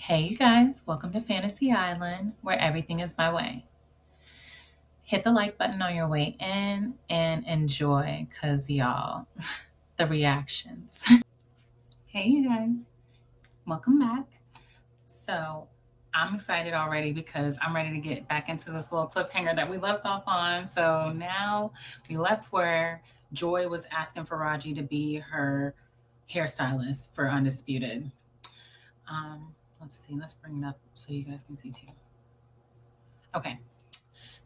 Hey, you guys, welcome to Fantasy Island, where everything is my way. Hit the like button on your way in and enjoy, because y'all, the reactions. Hey, you guys, welcome back. So, I'm excited already because I'm ready to get back into this little cliffhanger that we left off on. So, now we left where Joy was asking Faraji to be her hairstylist for Undisputed. Let's see, let's bring it up so you guys can see too. Okay.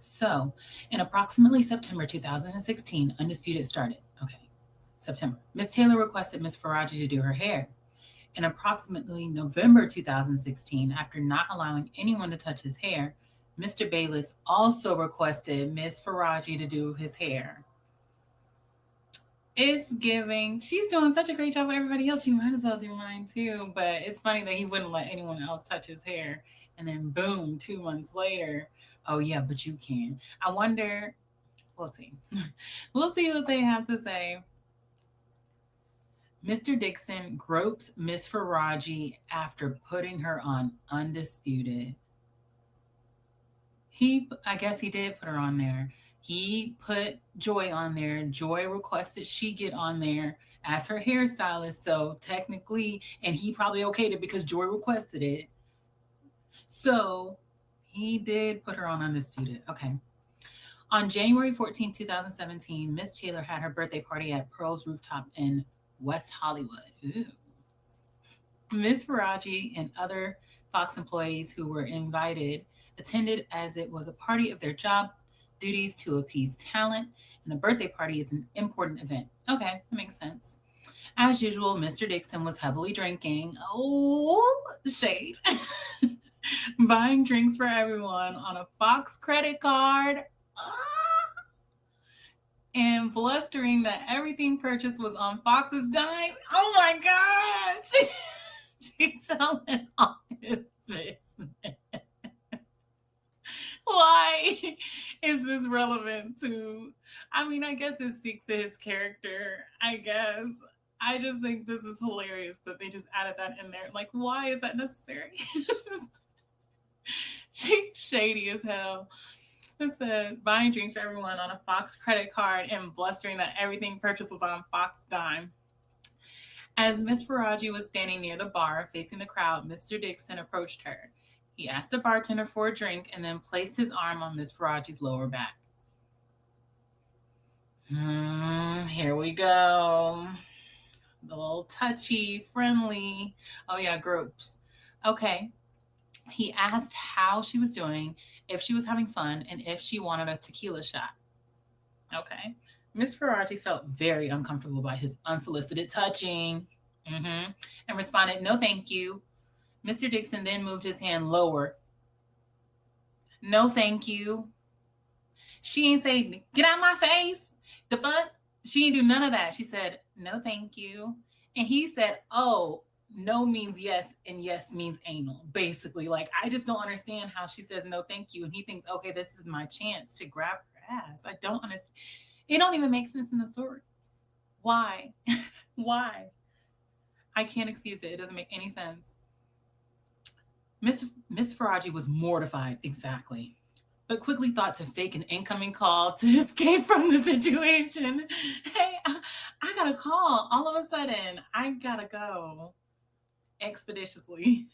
So, in approximately September 2016, Undisputed started. Okay, September. Miss Taylor requested Miss Faraji to do her hair. In approximately November 2016, after not allowing anyone to touch his hair, Mr. Bayless also requested Miss Faraji to do his hair. It's giving. She's doing such a great job with everybody else. She might as well do mine too. But it's funny that he wouldn't let anyone else touch his hair. And then, boom, 2 months later, oh, yeah, but you can. I wonder, we'll see. We'll see what they have to say. Mr. Dixon gropes Miss Faraji after putting her on Undisputed. I guess he did put her on there. He put Joy on there. Joy requested she get on there as her hairstylist. So technically, and he probably okayed it because Joy requested it. So he did put her on Undisputed. Okay. On January 14, 2017, Miss Taylor had her birthday party at Pearl's Rooftop in West Hollywood. Ooh. Miss Faraji and other Fox employees who were invited attended as it was a party of their job duties to appease talent, and a birthday party is an important event. Okay, that makes sense. As usual, Mr. Dixon was heavily drinking. Oh, shade. Buying drinks for everyone on a Fox credit card. And blustering that everything purchased was on Fox's dime. Oh my gosh! She's telling all his business. Why is this relevant to? I mean, I guess it speaks to his character. I guess. I just think this is hilarious that they just added that in there. Like, why is that necessary? She's shady as hell. It said buying drinks for everyone on a Fox credit card and blustering that everything purchased was on Fox dime. As Miss Faraji was standing near the bar facing the crowd, Mr. Dixon approached her. He asked the bartender for a drink and then placed his arm on Miss Faraji's lower back. Here we go. The little touchy, friendly. Oh, yeah, groups. Okay. He asked how she was doing, if she was having fun, and if she wanted a tequila shot. Okay. Miss Faraji felt very uncomfortable by his unsolicited touching and responded, "No, thank you." Mr. Dixon then moved his hand lower. "No, thank you." She ain't say, "Get out my face." The fuck? She ain't do none of that. She said, "No, thank you." And he said, "Oh, no means yes, and yes means anal." Basically, like, I just don't understand how she says no, thank you. And he thinks, okay, this is my chance to grab her ass. I don't understand. It don't even make sense in the story. Why? Why? I can't excuse it. It doesn't make any sense. Miss Faraji was mortified, exactly, but quickly thought to fake an incoming call to escape from the situation. Hey, I got a call. All of a sudden, I gotta go expeditiously.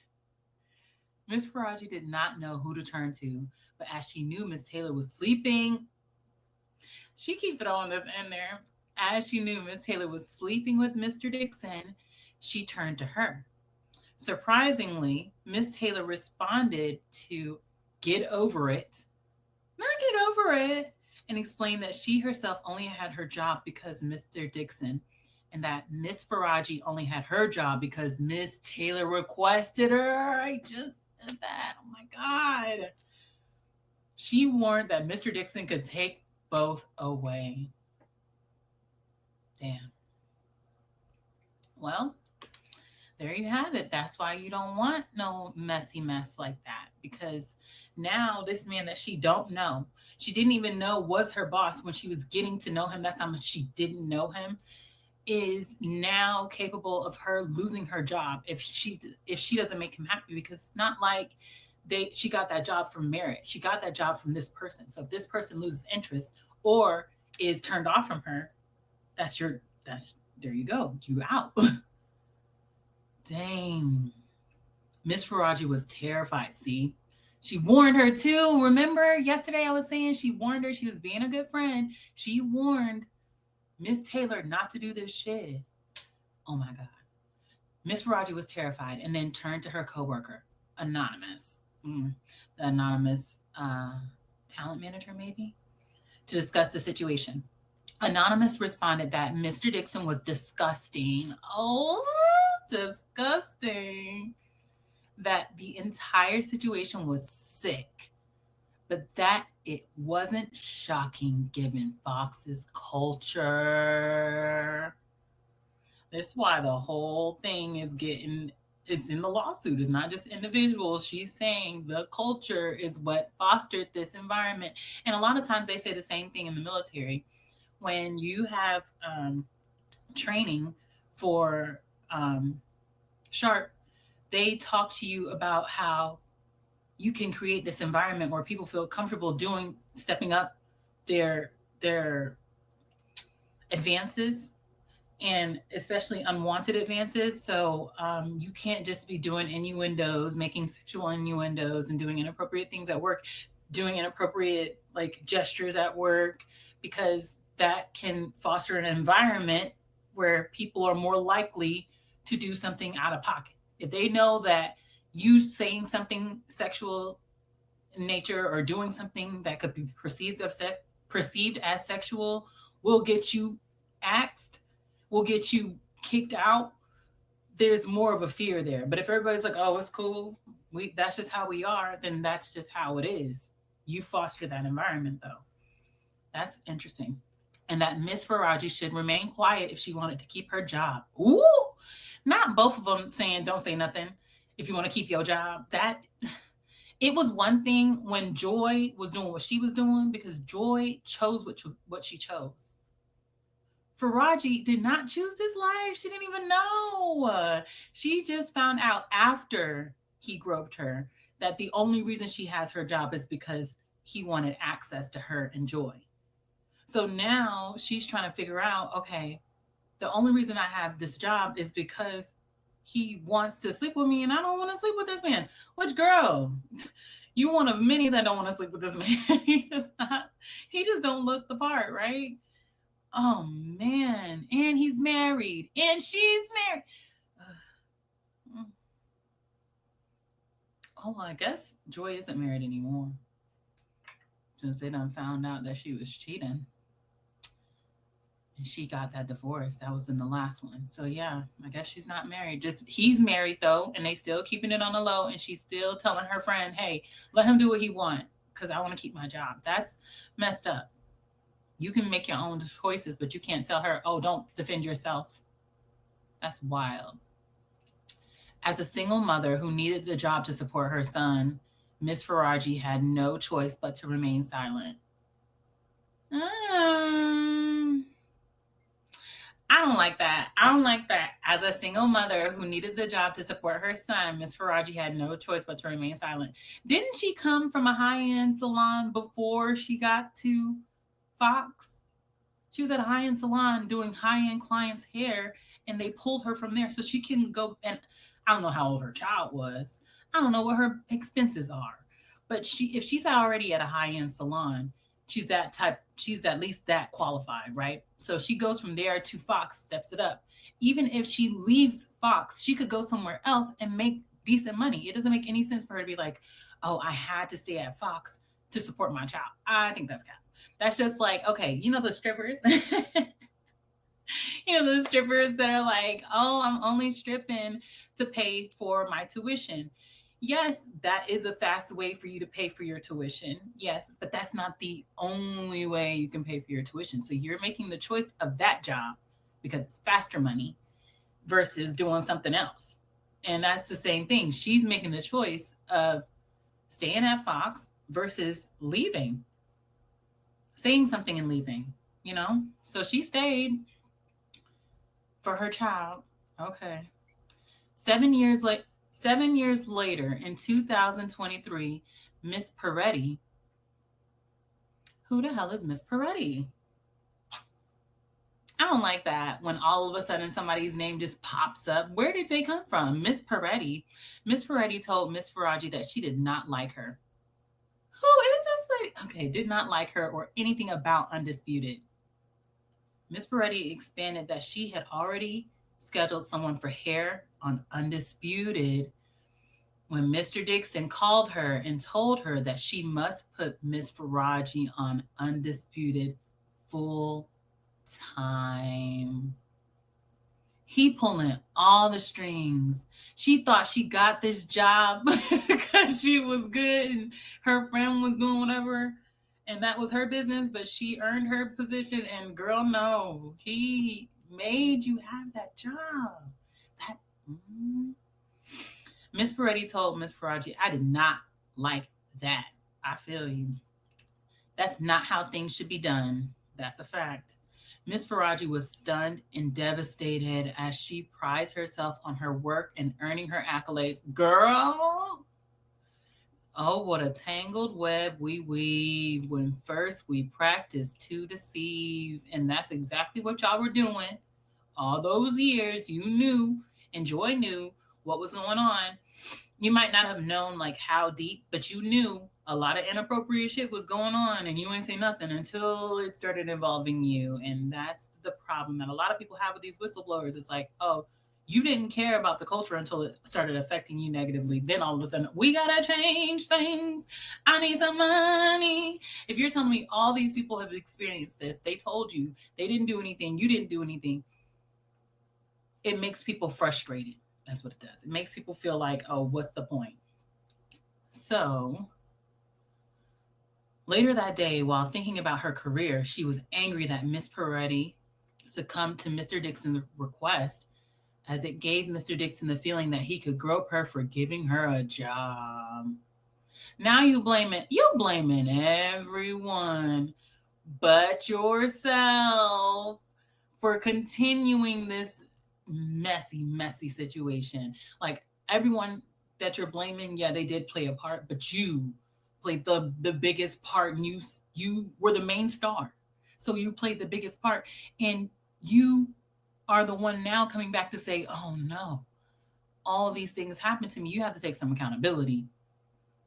Miss Faraji did not know who to turn to, but as she knew Miss Taylor was sleeping, she keep throwing this in there. As she knew Miss Taylor was sleeping with Mr. Dixon, she turned to her. Surprisingly, Miss Taylor responded to "get over it," not "get over it," and explained that she herself only had her job because Mr. Dixon, and that Miss Faraji only had her job because Miss Taylor requested her. I just said that. Oh my God. She warned that Mr. Dixon could take both away. Damn. Well, there you have it. That's why you don't want no messy mess like that, because now this man that she don't know, she didn't even know was her boss when she was getting to know him. That's how much she didn't know him. is now capable of her losing her job if she doesn't make him happy, because it's not like she got that job from merit. She got that job from this person. So if this person loses interest or is turned off from her, that's there you go. You out. Dang. Miss Faraji was terrified, see? She warned her too. Remember yesterday I was saying she warned her, she was being a good friend. She warned Miss Taylor not to do this shit. Oh my God. Miss Faraji was terrified and then turned to her coworker, Anonymous, the anonymous talent manager, maybe, to discuss the situation. Anonymous responded that Mr. Dixon was disgusting. Oh, disgusting. That the entire situation was sick, but that it wasn't shocking given Fox's culture. That's why the whole thing is in the lawsuit. It's not just individuals. She's saying the culture is what fostered this environment. And a lot of times they say the same thing in the military. When you have training for Sharp, they talk to you about how you can create this environment where people feel comfortable stepping up their advances, and especially unwanted advances. So you can't just be doing innuendos, making sexual innuendos, and doing inappropriate things at work, doing inappropriate like gestures at work, because that can foster an environment where people are more likely to do something out of pocket. If they know that you saying something sexual in nature or doing something that could be perceived as sexual will get you axed, will get you kicked out, there's more of a fear there. But if everybody's like, "Oh, it's cool. That's just how we are," then that's just how it is. You foster that environment though. That's interesting. And that Miss Faraji should remain quiet if she wanted to keep her job. Ooh, not both of them saying don't say nothing if you want to keep your job. That it was one thing when Joy was doing what she was doing, because Joy chose what she chose. Faraji did not choose this life. She didn't even know. She just found out after he groped her that the only reason she has her job is because he wanted access to her and Joy. So now she's trying to figure out, okay, the only reason I have this job is because he wants to sleep with me and I don't want to sleep with this man. Which girl? You one of many that don't want to sleep with this man. He just don't look the part, right? Oh man. And he's married. And she's married. Oh, I guess Joy isn't married anymore, since they done found out that she was cheating. And she got that divorce. That was in the last one. So yeah, I guess she's not married. Just he's married though, and they still keeping it on the low. And she's still telling her friend, "Hey, let him do what he want, because I want to keep my job." That's messed up. You can make your own choices, but you can't tell her, "Oh, don't defend yourself." That's wild. As a single mother who needed the job to support her son, Miss Faraji had no choice but to remain silent. Um, I don't like that. I don't like that. As a single mother who needed the job to support her son, Miss Faraji had no choice but to remain silent. Didn't she come from a high-end salon before she got to Fox? She was at a high-end salon doing high-end clients' hair, and they pulled her from there so she can go. And I don't know how old her child was. I don't know what her expenses are. But if she's already at a high-end salon, she's at least that qualified, right? So she goes from there to Fox, steps it up. Even if she leaves Fox, she could go somewhere else and make decent money. It doesn't make any sense for her to be like, "Oh, I had to stay at Fox to support my child." I think that's cap. That's just like, okay, the strippers. The strippers that are like, "Oh, I'm only stripping to pay for my tuition." Yes, that is a fast way for you to pay for your tuition. Yes, but that's not the only way you can pay for your tuition. So you're making the choice of that job because it's faster money versus doing something else. And that's the same thing. She's making the choice of staying at Fox versus leaving, saying something and leaving. So she stayed. for her child. Okay. 7 years like 7 years later, in 2023, Miss Peretti. Who the hell is Miss Peretti? I don't like that when all of a sudden somebody's name just pops up. Where did they come from? Miss Peretti. Miss Peretti told Miss Faraji that she did not like her. Who is this lady? Okay, did not like her or anything about Undisputed. Miss Peretti expanded that she had already scheduled someone for hair on Undisputed when Mr. Dixon called her and told her that she must put Miss Faraji on Undisputed full time. He pulling all the strings. She thought she got this job because she was good and her friend was doing whatever, and that was her business, but she earned her position. And girl, no, he made you have that job. That Miss Peretti told Miss Faraji, I did not like that. I feel you. That's not how things should be done. That's a fact. Miss Faraji was stunned and devastated as she prides herself on her work and earning her accolades. Girl, oh, what a tangled web we weave when first we practice to deceive. And that's exactly what y'all were doing all those years. You knew, and Joy knew what was going on. You might not have known like how deep, but you knew a lot of inappropriate shit was going on, and you ain't say nothing until it started involving you. And that's the problem that a lot of people have with these whistleblowers. It's like, oh, you didn't care about the culture until it started affecting you negatively. Then all of a sudden, we gotta change things. I need some money. If you're telling me all these people have experienced this, they told you they didn't do anything, you didn't do anything, it makes people frustrated. That's what it does. It makes people feel like, oh, what's the point? So later that day, while thinking about her career, she was angry that Miss Peretti succumbed to Mr. Dixon's request, as it gave Mr. Dixon the feeling that he could grope her for giving her a job. Now you blaming everyone but yourself for continuing this messy situation. Like everyone that you're blaming, yeah, they did play a part, but you played the biggest part, and you were the main star. So you played the biggest part, and you are the one now coming back to say, "Oh no, all of these things happened to me. You have to take some accountability.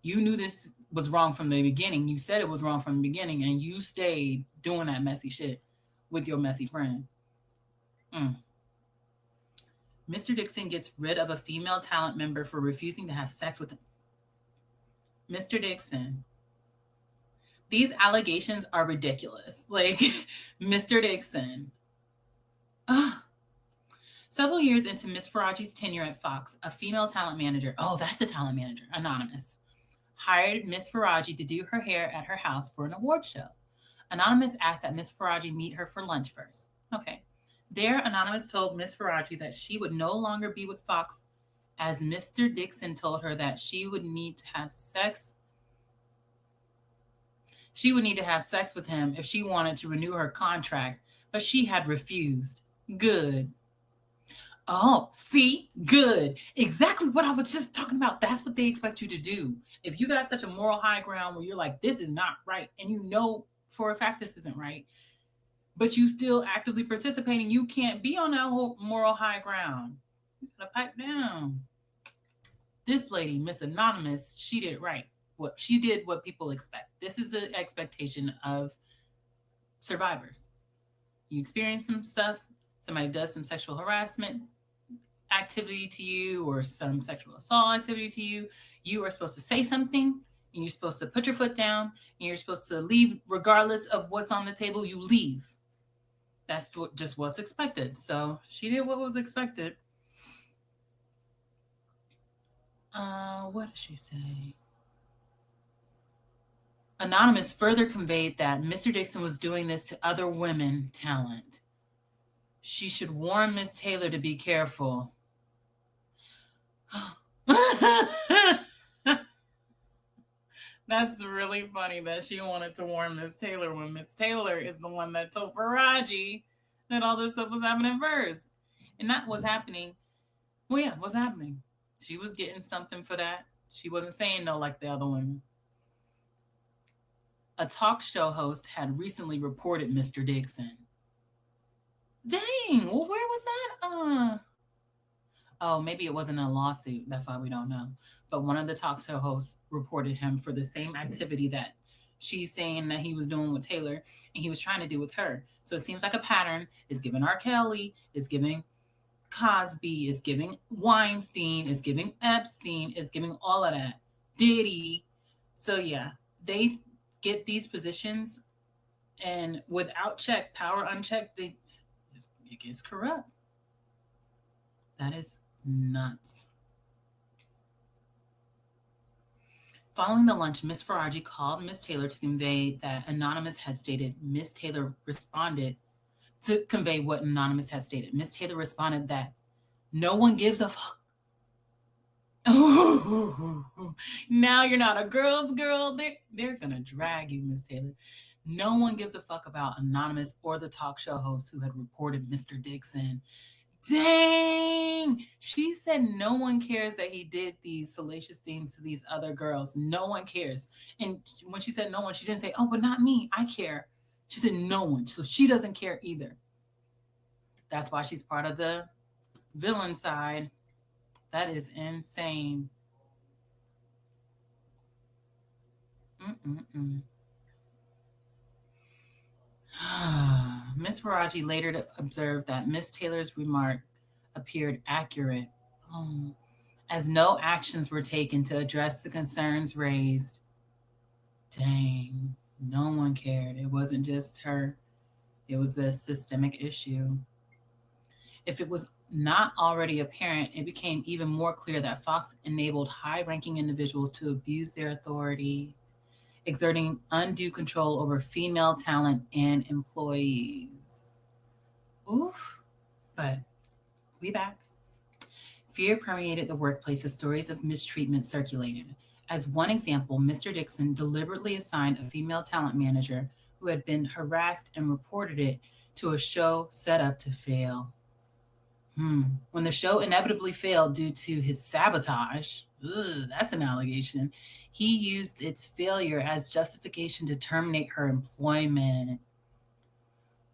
You knew this was wrong from the beginning. You said it was wrong from the beginning, and you stayed doing that messy shit with your messy friend." Mm. Mr. Dixon gets rid of a female talent member for refusing to have sex with him. Mr. Dixon, these allegations are ridiculous. Like, Mr. Dixon. Ugh. Several years into Miss Faraji's tenure at Fox, a female talent manager, oh, that's the talent manager, anonymous, hired Miss Faraji to do her hair at her house for an award show. Anonymous asked that Miss Faraji meet her for lunch first. Okay. There, Anonymous told Miss Faraji that she would no longer be with Fox, as Mr. Dixon told her that she would need to have sex. She would need to have sex with him if she wanted to renew her contract, but she had refused. Good. Oh, see, good. Exactly what I was just talking about. That's what they expect you to do. If you got such a moral high ground where you're like, this is not right, and you know for a fact this isn't right, but you still actively participating, you can't be on that whole moral high ground. You gotta pipe down. This lady, Miss Anonymous, she did it right. She did what people expect. This is the expectation of survivors. You experience some stuff, somebody does some sexual harassment activity to you or some sexual assault activity to you, you are supposed to say something, and you're supposed to put your foot down, and you're supposed to leave regardless of what's on the table. You leave. That's just what's expected. So she did what was expected. What did she say? Anonymous further conveyed that Mr. Dixon was doing this to other women talent. She should warn Miss Taylor to be careful. That's really funny that she wanted to warn Miss Taylor when Miss Taylor is the one that told Faraji that all this stuff was happening first. And that was happening. Well, yeah, what's happening? She was getting something for that. She wasn't saying no like the other women. A talk show host had recently reported Mr. Dixon. Dang, well, where was that? Oh, maybe it wasn't a lawsuit. That's why we don't know. But one of the talk show hosts reported him for the same activity that she's saying that he was doing with Taylor and he was trying to do with her. So it seems like a pattern is giving R. Kelly, is giving Cosby, is giving Weinstein, is giving Epstein, is giving all of that. Diddy. So yeah, they get these positions and without check, power unchecked, it gets corrupt. That is nuts. Following the lunch, Miss Faraji called Miss Taylor to convey that Anonymous had stated. Miss Taylor responded to convey what Anonymous had stated. Miss Taylor responded that no one gives a fuck. Now you're not a girl's girl. They're gonna drag you, Miss Taylor. No one gives a fuck about Anonymous or the talk show host who had reported Mr. Dixon. Dang! She said no one cares that he did these salacious things to these other girls. No one cares. And when she said no one, she didn't say, oh, but not me. I care. She said no one. So she doesn't care either. That's why she's part of the villain side. That is insane. Mm-mm-mm. Miss Faraji later observed that Miss Taylor's remark appeared accurate, as no actions were taken to address the concerns raised. Dang, no one cared. It wasn't just her, it was a systemic issue. If it was not already apparent, it became even more clear that Fox enabled high ranking individuals to abuse their authority, exerting undue control over female talent and employees. Oof. But we back. Fear permeated the workplace as stories of mistreatment circulated. As one example, Mr. Dixon deliberately assigned a female talent manager who had been harassed and reported it to a show set up to fail. When the show inevitably failed due to his sabotage, that's an allegation, he used its failure as justification to terminate her employment.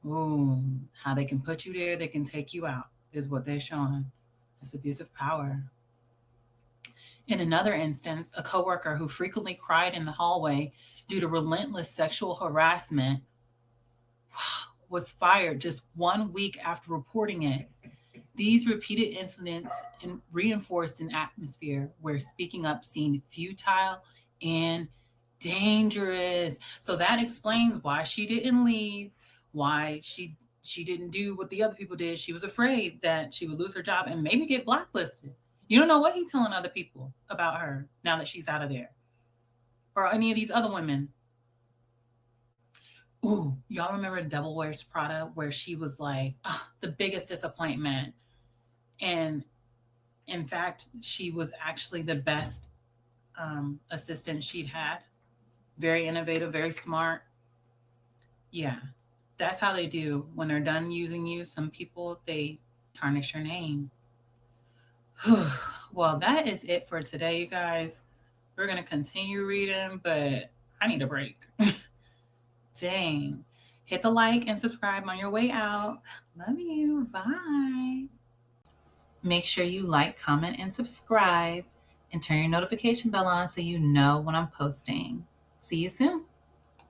Ooh, how they can put you there, they can take you out, is what they're showing. It's abuse of power. In another instance, a coworker who frequently cried in the hallway due to relentless sexual harassment was fired just 1 week after reporting it. These repeated incidents reinforced an atmosphere where speaking up seemed futile and dangerous. So that explains why she didn't leave, why she didn't do what the other people did. She was afraid that she would lose her job and maybe get blacklisted. You don't know what he's telling other people about her now that she's out of there, or any of these other women. Ooh, y'all remember Devil Wears Prada, where she was like, the biggest disappointment. And in fact, she was actually the best assistant she'd had. Very innovative, very smart. Yeah, that's how they do. When they're done using you, some people, they tarnish your name. Well, that is it for today, you guys. We're going to continue reading, but I need a break. Dang. Hit the like and subscribe on your way out. Love you. Bye. Make sure you like, comment, and subscribe, and turn your notification bell on so you know when I'm posting. See you soon.